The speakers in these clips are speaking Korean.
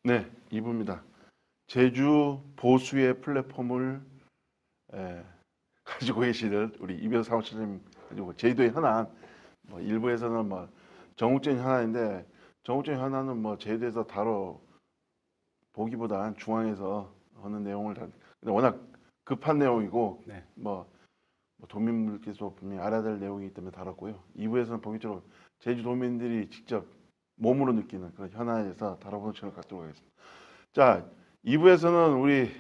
네, 이부입니다. 제주 보수의 플랫폼을 가지고 계시는 우리 이병 사무처님, 그리고 제주도의 현안, 뭐 일부에서는 뭐 정욱전 현안인데, 정욱전 현안은 뭐 제주도에서 다뤄 보기보단 중앙에서 하는 내용을 근데 워낙 급한 내용이고 네. 뭐 도민분들께서 분명히 알아야 될 내용이기 때문에 다뤘고요. 2부에서는 본격적으로 제주도민들이 직접 몸으로 느끼는 그런 현안에 대해서 다뤄보는 시간을 갖도록 하겠습니다. 자, 2부에서는 우리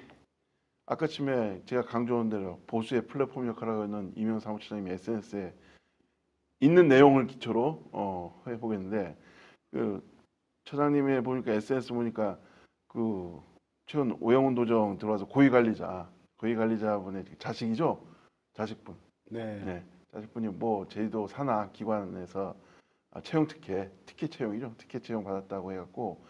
아까쯤에 제가 강조한 대로 보수의 플랫폼 역할을 하고 있는 이명 사무처장님이 SNS에 있는 내용을 기초로 해보겠는데, 그 처장님의 보니까 SNS 보니까 그 최근 오영훈 도정 들어와서 고위관리자분의 자식이죠, 자식분. 네. 네, 자식분이 뭐 제주도 산하 기관에서 채용 티켓 채용이죠, 티켓 채용 받았다고 해갖고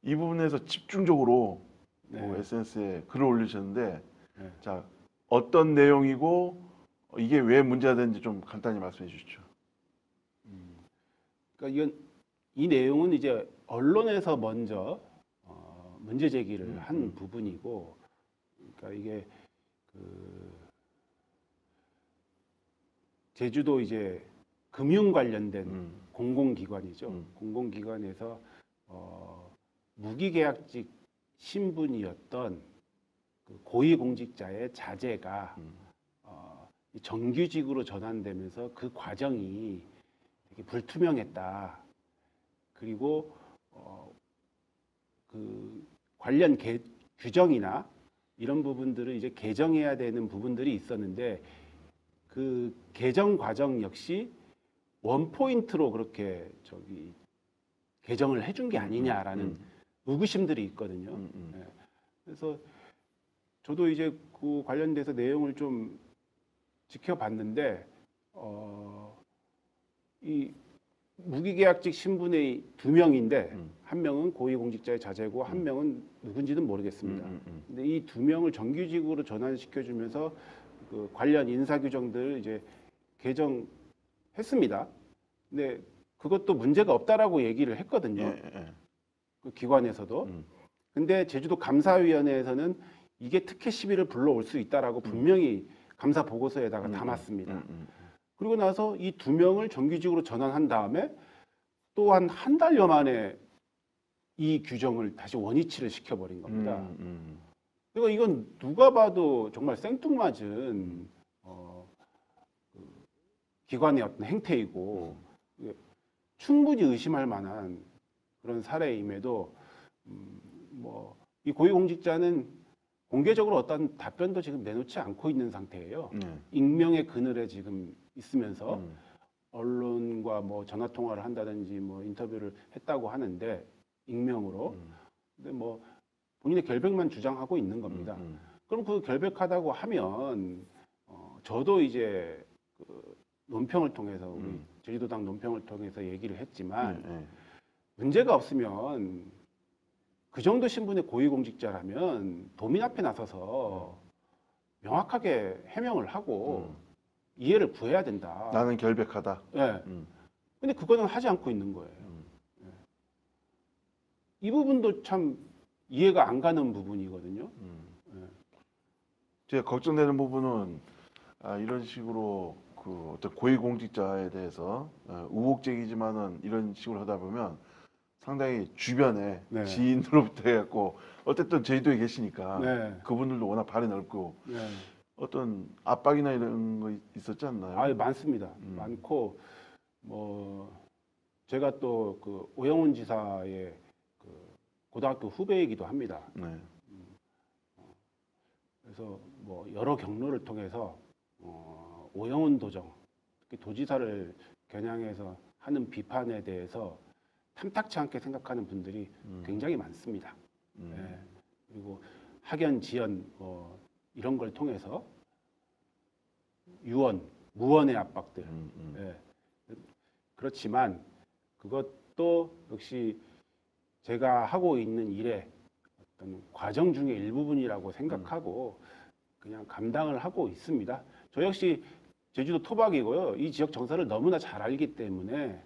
이 부분에서 집중적으로 네. SNS에 글을 올리셨는데, 네. 자, 어떤 내용이고 이게 왜 문제가 되는지 좀 간단히 말씀해 주시죠. 그러니까 이 내용은 이제 언론에서 먼저 문제 제기를 한 부분이고, 그러니까 이게 그 제주도 이제 금융 관련된 공공기관이죠. 공공기관에서 무기계약직 신분이었던 그 고위공직자의 자제가 정규직으로 전환되면서 그 과정이 되게 불투명했다. 그리고 그 관련 규정이나 이런 부분들을 이제 개정해야 되는 부분들이 있었는데, 그 개정 과정 역시 원포인트로 그렇게 개정을 해준 게 아니냐라는 의구심들이 있거든요. 네. 그래서 저도 이제 그 관련돼서 내용을 좀 지켜봤는데, 이 무기계약직 신분의 2명인데 한 명은 고위공직자의 자제고 한 명은 누군지는 모르겠습니다. 근데 이 2명을 정규직으로 전환시켜주면서 그 관련 인사 규정들 이제 개정했습니다. 근데 그것도 문제가 없다라고 얘기를 했거든요. 그 기관에서도. 근데 제주도 감사위원회에서는 이게 특혜 시비를 불러올 수 있다라고 분명히 감사 보고서에다가 담았습니다. 그리고 나서 이 2명을 정규직으로 전환한 다음에 또한 한 달여 만에 이 규정을 다시 원위치를 시켜버린 겁니다. 그러니까 이건 누가 봐도 정말 생뚱맞은 기관의 어떤 행태이고 충분히 의심할 만한 그런 사례임에도 뭐 이 고위공직자는 공개적으로 어떤 답변도 지금 내놓지 않고 있는 상태예요. 익명의 그늘에 지금 있으면서 언론과 뭐 전화 통화를 한다든지 뭐 인터뷰를 했다고 하는데 익명으로. 근데 뭐 본인의 결백만 주장하고 있는 겁니다. 그럼 그 결백하다고 하면 저도 이제 그 논평을 통해서 우리 제주도당 논평을 통해서 얘기를 했지만 문제가 없으면 그 정도 신분의 고위공직자라면 도민 앞에 나서서 명확하게 해명을 하고 이해를 구해야 된다. 나는 결백하다. 네. 근데 그거는 하지 않고 있는 거예요. 네. 이 부분도 참 이해가 안 가는 부분이거든요. 네. 제가 걱정되는 부분은 이런 식으로 그 어떤 고위공직자에 대해서 우혹적이지만은 이런 식으로 하다 보면 상당히 주변에 네. 지인으로부터 해갖고 어쨌든 제주도에 계시니까 네. 그분들도 워낙 발이 넓고 네. 어떤 압박이나 이런 거 있었지 않나요? 아, 많습니다. 많고 뭐 제가 또 그 오영훈 지사의 그 고등학교 후배이기도 합니다. 네. 그래서 뭐 여러 경로를 통해서 오영훈 도정, 특히 도지사를 겨냥해서 하는 비판에 대해서 탐탁치 않게 생각하는 분들이 굉장히 많습니다. 네. 그리고 학연, 지연 뭐 이런 걸 통해서 유언, 무언의 압박들. 네. 그렇지만 그것도 역시 제가 하고 있는 일의 어떤 과정 중의 일부분이라고 생각하고 그냥 감당을 하고 있습니다. 저 역시 제주도 토박이고요. 이 지역 정서를 너무나 잘 알기 때문에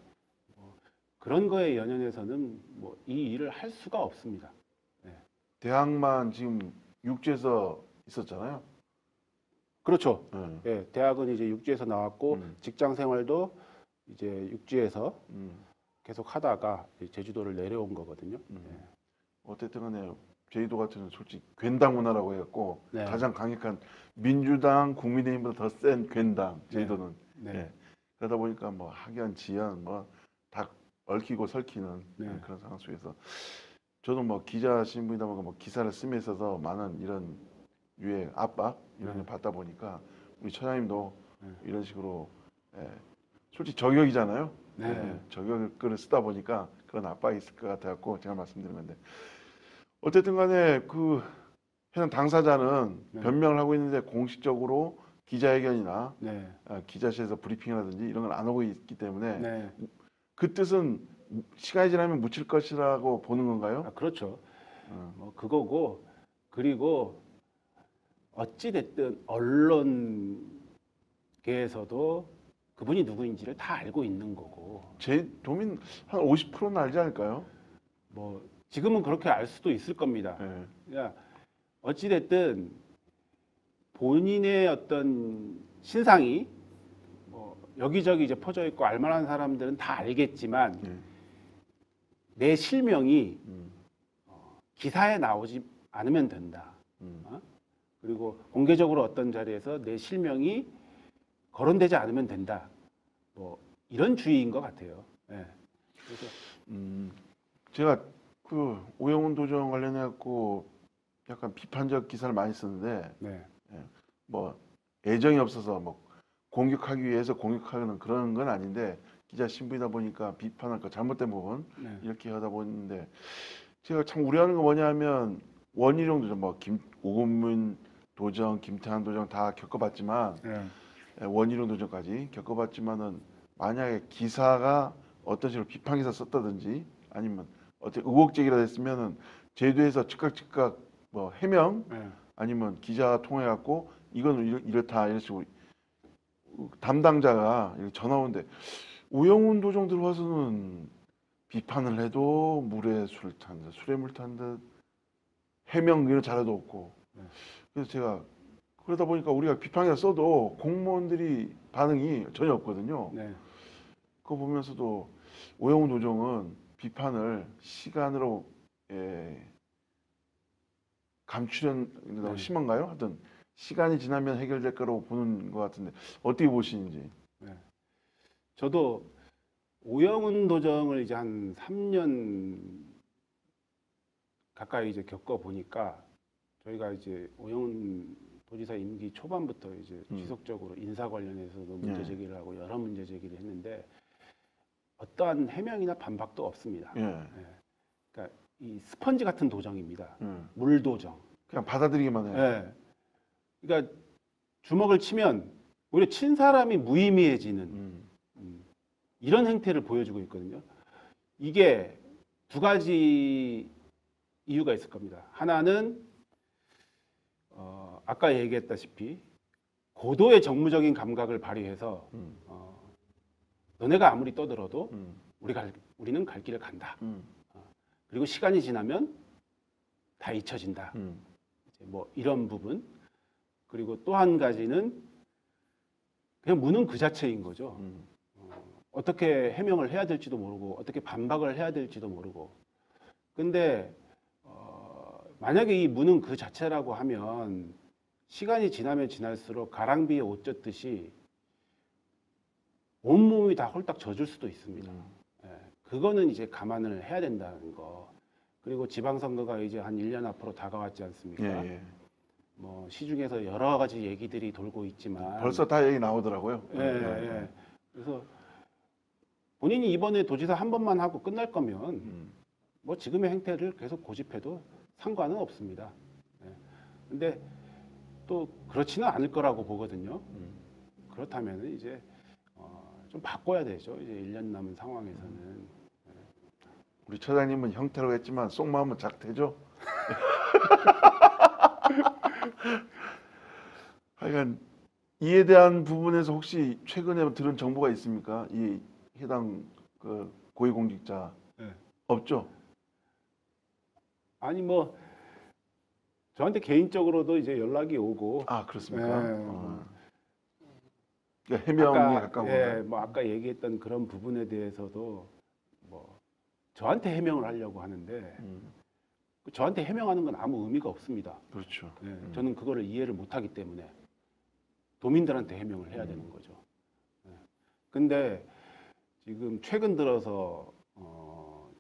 그런 거에 연연해서는 뭐 이 일을 할 수가 없습니다. 대학만 지금 육지에서 있었잖아요. 그렇죠. 예. 예, 대학은 이제 육지에서 나왔고 직장 생활도 이제 육지에서 계속 하다가 이제 제주도를 내려온 거거든요. 예. 어쨌든 간에 제주도 같은 경우는 솔직히 괜당 문화라고 해갖고 네. 가장 강력한 민주당, 국민의힘보다 더 센 괜당 제주도는. 네. 예. 그러다 보니까 뭐 학연, 지연 뭐 다 얽히고 설키는 네. 그런 상황 속에서 저도 뭐 기자 신분이다 보니까 뭐 기사를 쓰면서 있어서 많은 이런 유의 압박 이런 걸 받다 보니까 우리 처장님도 이런 식으로 예. 솔직히 저격이잖아요. 네. 예. 저격을 쓰다 보니까 그런 압박이 있을 것 같아갖고 제가 말씀드린 건데 어쨌든 간에 그 해당 당사자는 네. 변명을 하고 있는데 공식적으로 기자회견이나 네. 기자실에서 브리핑이라든지 이런 걸 안 하고 있기 때문에 네. 그 뜻은 시간이 지나면 묻힐 것이라고 보는 건가요? 아, 그렇죠. 어. 뭐 그거고 그리고 어찌 됐든 언론계에서도 그분이 누구인지를 다 알고 있는 거고 제 도민 한 50%는 알지 않을까요? 뭐 지금은 그렇게 알 수도 있을 겁니다. 예. 그러니까 어찌 됐든 본인의 어떤 신상이 뭐 여기저기 이제 퍼져 있고 알만한 사람들은 다 알겠지만 예. 내 실명이 음. 기사에 나오지 않으면 된다. 음. 그리고 공개적으로 어떤 자리에서 내 실명이 거론되지 않으면 된다. 뭐 이런 주의인 것 같아요. 예. 그래서 제가 그 오영훈 도정 관련해 갖고 약간 비판적 기사를 많이 쓰는데 네. 뭐 애정이 없어서 뭐 공격하기 위해서 공격하는 그런 건 아닌데 기자 신분이다 보니까 비판할 거 잘못된 부분 네. 이렇게 하다 보는데 제가 참 우려하는 건 뭐냐면 원희룡 도정 뭐 오금문 도정 김태환 도정 다 겪어봤지만 네. 원희룡 도정까지 겪어봤지만은 만약에 기사가 어떤 식으로 비판 기사 썼다든지 아니면 어떤 의혹 제기가 됐으면은 제도에서 즉각 뭐 해명 네. 아니면 기자 통해 갖고 이건 이렇다 이런 식으로 담당자가 이렇게 전화 오는데 오영훈 도정 들어와서는 비판을 해도 물에 술 탄 듯 술에 물 탄 듯 해명 이런 자료도 없고 그래서 제가 그러다 보니까 우리가 비판기사 써도 공무원들이 반응이 전혀 없거든요. 네. 그거 보면서도 오영훈 도정은 비판을 시간으로 감추려는 너무 심한가요? 하여튼 시간이 지나면 해결될 거라고 보는 것 같은데 어떻게 보시는지. 저도 오영훈 도정을 이제 한 3년 가까이 이제 겪어 보니까 저희가 이제 오영훈 도지사 임기 초반부터 이제 지속적으로 인사 관련해서도 문제 제기를 하고 여러 문제 제기를 했는데 어떠한 해명이나 반박도 없습니다. 그러니까 이 스펀지 같은 도정입니다. 물 도정. 그냥 받아들이기만 해요. 그러니까 주먹을 치면 오히려 친 사람이 무의미해지는 이런 행태를 보여주고 있거든요. 이게 두 가지 이유가 있을 겁니다. 하나는 아까 얘기했다시피 고도의 정무적인 감각을 발휘해서 너네가 아무리 떠들어도 우리는 갈 길을 간다. 그리고 시간이 지나면 다 잊혀진다. 이제 뭐 이런 부분. 그리고 또 한 가지는 그냥 무능 그 자체인 거죠. 어떻게 해명을 해야 될지도 모르고 어떻게 반박을 해야 될지도 모르고. 근데 만약에 이 무능 그 자체라고 하면 시간이 지나면 지날수록 가랑비에 옷 젖듯이 온몸이 다 홀딱 젖을 수도 있습니다. 그거는 이제 감안을 해야 된다는 거. 그리고 지방선거가 이제 한 1년 앞으로 다가왔지 않습니까? 뭐 시중에서 여러 가지 얘기들이 돌고 있지만 벌써 다 얘기 나오더라고요. 그래서 본인이 이번에 도지사 한 번만 하고 끝날 거면 뭐 지금의 행태를 계속 고집해도 상관은 없습니다. 근데 또 그렇지는 않을 거라고 보거든요. 그렇다면 이제 좀 바꿔야 되죠. 이제 1년 남은 상황에서는. 우리 처장님은 형태로 했지만 속마음은 작대죠. 하여간 이에 대한 부분에서 혹시 최근에 들은 정보가 있습니까? 이 해당 그 고위공직자 없죠? 아니 뭐 저한테 개인적으로도 이제 연락이 오고 아 그렇습니까? 네. 그러니까 해명에 아까 가까운 예, 건가요? 뭐 아까 얘기했던 그런 부분에 대해서도 뭐 저한테 해명을 하려고 하는데 저한테 해명하는 건 아무 의미가 없습니다. 그렇죠. 예, 저는 그거를 이해를 못하기 때문에 도민들한테 해명을 해야 되는 거죠. 예. 근데 지금 최근 들어서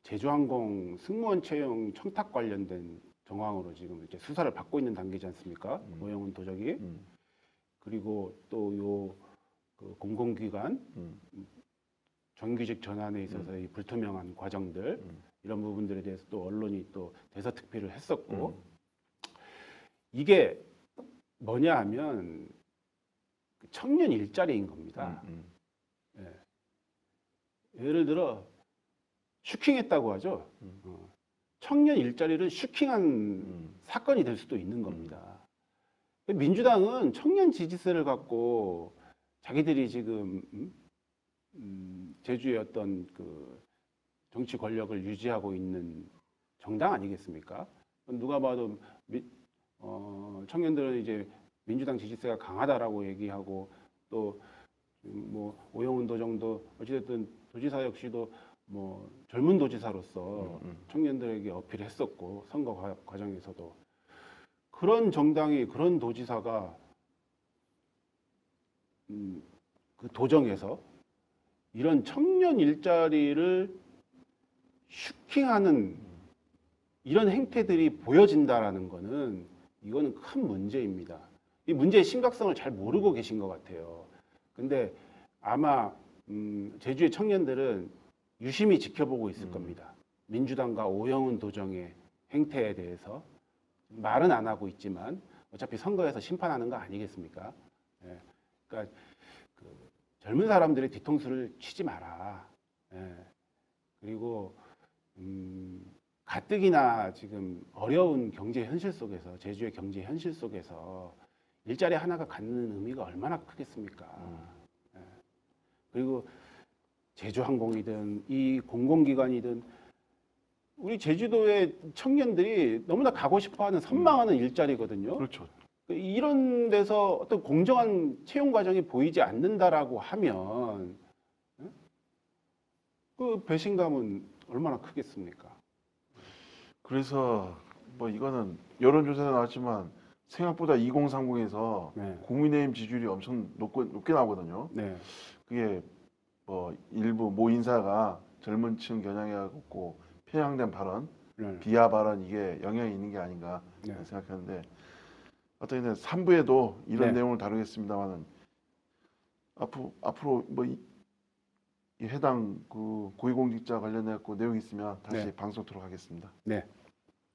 제주항공 승무원 채용 청탁 관련된 정황으로 지금 이렇게 수사를 받고 있는 단계지 않습니까? 오영훈 도적이. 그리고 또 그 공공기관 정규직 전환에 있어서의 불투명한 과정들 이런 부분들에 대해서 또 언론이 또 대서특필을 했었고 이게 뭐냐 하면 그 청년 일자리인 겁니다. 예. 예를 들어 슈킹했다고 하죠. 청년 일자리를 슈킹한 사건이 될 수도 있는 겁니다. 민주당은 청년 지지세를 갖고 자기들이 지금 제주의 어떤 그 정치 권력을 유지하고 있는 정당 아니겠습니까? 누가 봐도 청년들은 이제 민주당 지지세가 강하다라고 얘기하고 또 뭐 오영훈 도정도 어찌됐든 도지사 역시도 뭐 젊은 도지사로서 청년들에게 어필했었고 선거 과정에서도 그런 정당이 그런 도지사가 그 도정에서 이런 청년 일자리를 슈킹하는 이런 행태들이 보여진다라는 거는 이거는 큰 문제입니다. 이 문제의 심각성을 잘 모르고 계신 것 같아요. 근데 아마 제주의 청년들은 유심히 지켜보고 있을 겁니다. 민주당과 오영훈 도정의 행태에 대해서 말은 안 하고 있지만 어차피 선거에서 심판하는 거 아니겠습니까? 예. 그러니까 그 젊은 사람들의 뒤통수를 치지 마라. 예. 그리고 가뜩이나 지금 어려운 경제 현실 속에서 제주의 경제 현실 속에서 일자리 하나가 갖는 의미가 얼마나 크겠습니까? 예. 그리고 제주항공이든 이 공공기관이든 우리 제주도의 청년들이 너무나 가고 싶어하는 선망하는 일자리거든요. 그렇죠. 이런 데서 어떤 공정한 채용 과정이 보이지 않는다라고 하면 그 배신감은 얼마나 크겠습니까? 그래서 뭐 이거는 여론조사에 나왔지만 생각보다 2030에서 네. 국민의힘 지지율이 엄청 높게 나오거든요. 네. 그게 뭐 일부 모 인사가 젊은 층 겨냥해갖고 편향된 발언, 네. 비하 발언 이게 영향이 있는 게 아닌가 네. 생각하는데 어떻게 3부에도 이런 네. 내용을 다루겠습니다만은 앞으로 뭐 이 해당 그 고위공직자 관련해갖고 내용 있으면 다시 네. 방송 토록 하겠습니다. 네.